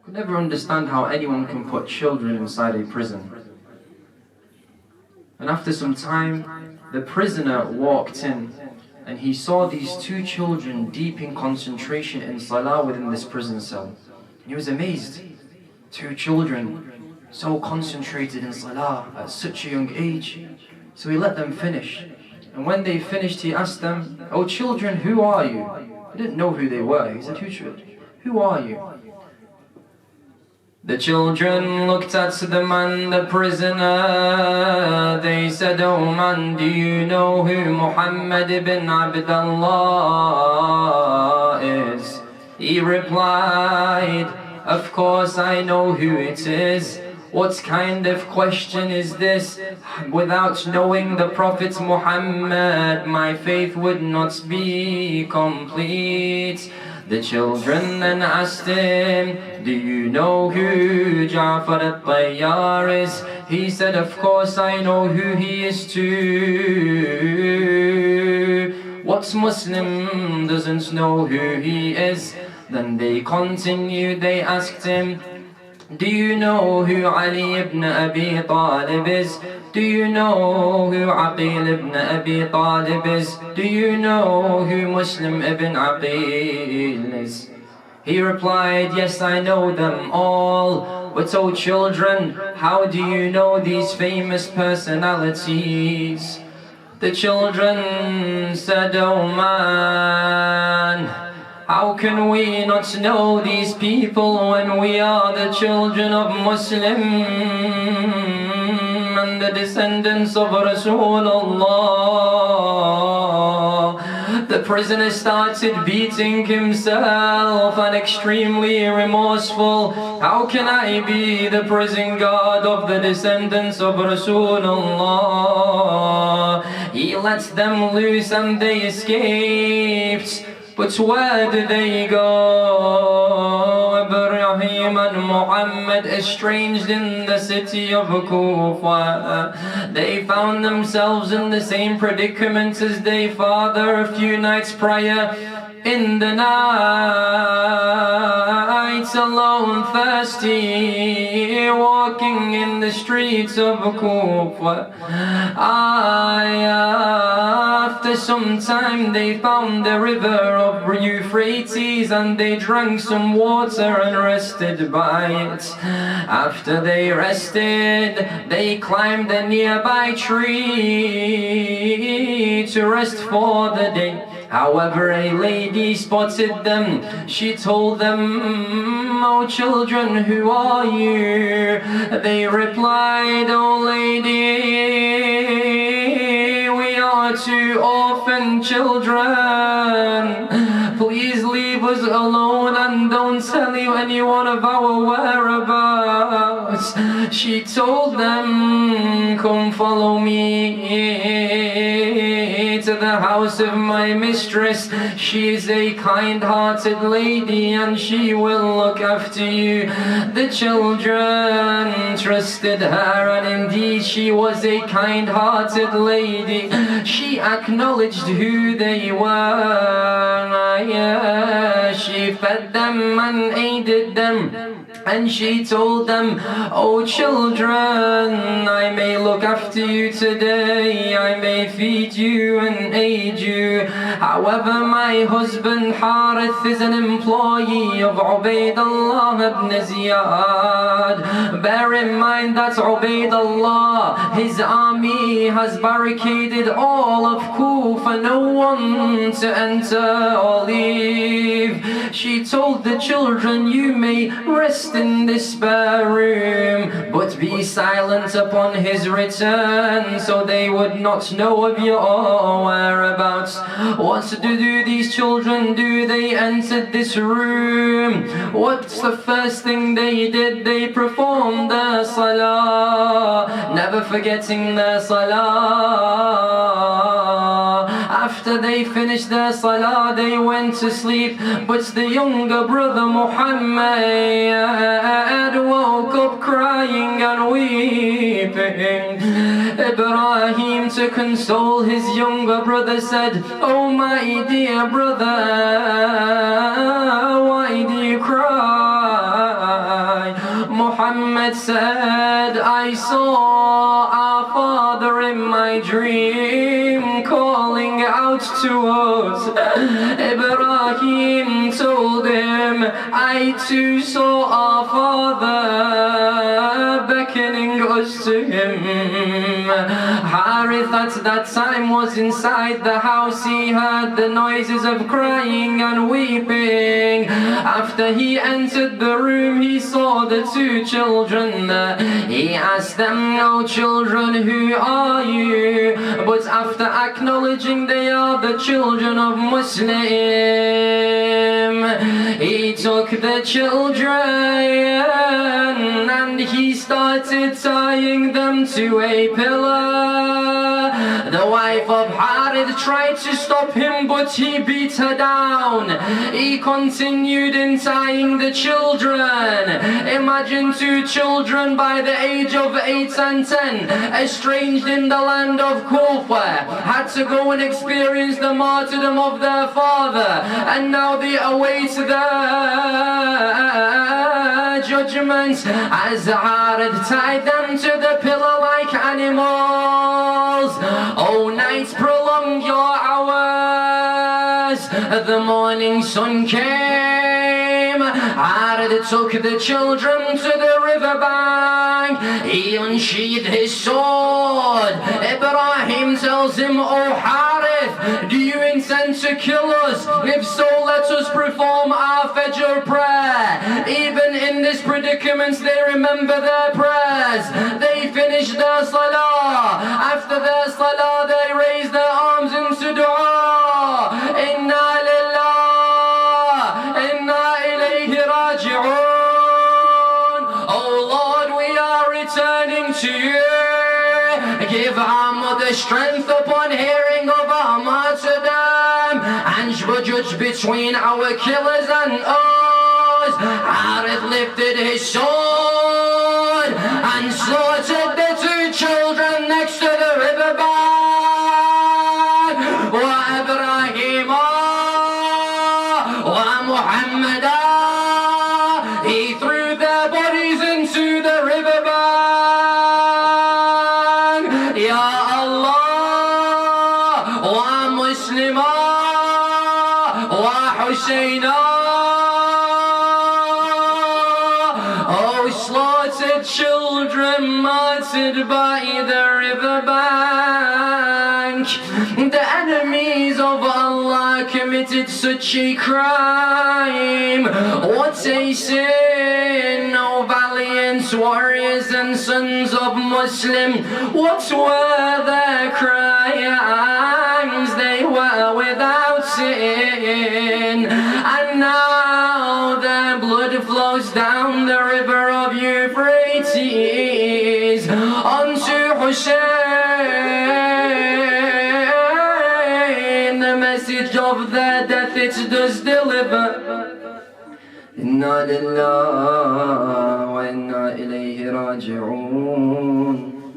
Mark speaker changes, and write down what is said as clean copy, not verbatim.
Speaker 1: Could never understand how anyone can put children inside a prison. And after some time, the prisoner walked in and he saw these two children deep in concentration in salah within this prison cell. And he was amazed. Two children so concentrated in salah at such a young age. So he let them finish. And when they finished, he asked them, "Oh children, who are you?" He didn't know who they were. He said, "Who are you?" The children looked at the man, the prisoner. They said, "Oh man, do you know who Muhammad ibn Abdullah is?" He replied, "Of course I know who it is. What kind of question is this? Without knowing the Prophet Muhammad, my faith would not be complete." The children then asked him, "Do you know who Ja'far al-Tayyar is?" He said, "Of course I know who he is too. What Muslim doesn't know who he is?" Then they continued, they asked him, "Do you know who Ali ibn Abi Talib is? Do you know who Aqeel ibn Abi Talib is? Do you know who Muslim ibn Aqeel is?" He replied, "Yes, I know them all. But oh children, how do you know these famous personalities?" The children said, "Oh man, how can we not know these people when we are the children of Muslim and the descendants of Rasulullah?" The prisoner started beating himself and extremely remorseful. "How can I be the prison guard of the descendants of Rasulullah?" He let them loose and they escaped. But where did they go? Ibrahim and Mohammed, estranged in the city of Kufa. They found themselves in the same predicament as their father a few nights prior. In the night, alone, thirsty, walking in the streets of Kufa. After some time they found the river of Euphrates and they drank some water and rested by it. After they rested, they climbed a nearby tree to rest for the day. However, a lady spotted them. She told them, "Oh children, who are you?" They replied, "Oh lady, we are two orphan children. Please leave us alone and don't tell anyone of our whereabouts." She told them, "Come follow me to the house of my mistress. She is a kind-hearted lady and she will look after you." The children trusted her, and indeed she was a kind-hearted lady. She acknowledged who they were. She fed them and aided them. And she told them, "Oh children, I may look after you today, I may feed you and aid you. However, my husband Harith is an employee of Ubaydullah ibn Ziyad. Bear in mind that Ubaydullah, his army has barricaded all of Kufa, no one to enter or leave." She told the children, "You may rest in this spare room, but be silent upon his return, so they would not know of your whereabouts." What do these children do? They entered this room. What's the first thing they did? They performed their salah, never forgetting their salah. After they finished their salah, they went to sleep. But the younger brother Muhammad woke up crying and weeping. Ibrahim, to console his younger brother, said, "Oh my dear brother, why do you cry?" Mohammed said, I saw our father in my dream calling out to us. Ibrahim told him, I too saw our father beckoning us to him. Harith at that time was inside the house. He heard the noises of crying and weeping. After he entered the room, he saw the two children there. He asked them, "Oh children, who are you?" But after acknowledging they are the children of Muslim, he took the children and he started tying them to a pillar. The wife of Harith tried to stop him, but he beat her down. He continued in tying the children. Imagine two children by the age of 8 and 10, estranged in the land of Kufa, had to go and experience the martyrdom of their father, and now they await their judgment as Harith tied them to the pillar like animals. Oh, nights prolong your hours. The morning sun came. Harith took the children to the riverbank. He unsheathed his sword. Ibrahim tells him, "Oh Harith, do you intend to kill us? If so, let us perform our Fajr prayer." Even in this predicament, they remember their prayers. They finished their salah. After their salah, they raised their arms into dua. Inna lillah, inna ilayhi raji'un. Oh Lord, we are returning to you. Give our mother strength upon hearing of our martyrdom, and judge between our killers and us. Harith lifted his sword and slaughtered the two children next to the riverbank. Wa Ibrahim wa Mohammed, he threw their bodies into the riverbank. Ya Allah, wa Muslima wa Husayna. Slaughtered children martyred by the riverbank. The enemies of Allah committed such a crime. What a sin! Oh valiant warriors and sons of Muslim, what were their crimes? They were without sin, and now their blood flows down the river of Euphrates unto Hussein. The message of their death it does deliver. Inna lillahi wa inna ilayhi raji'un.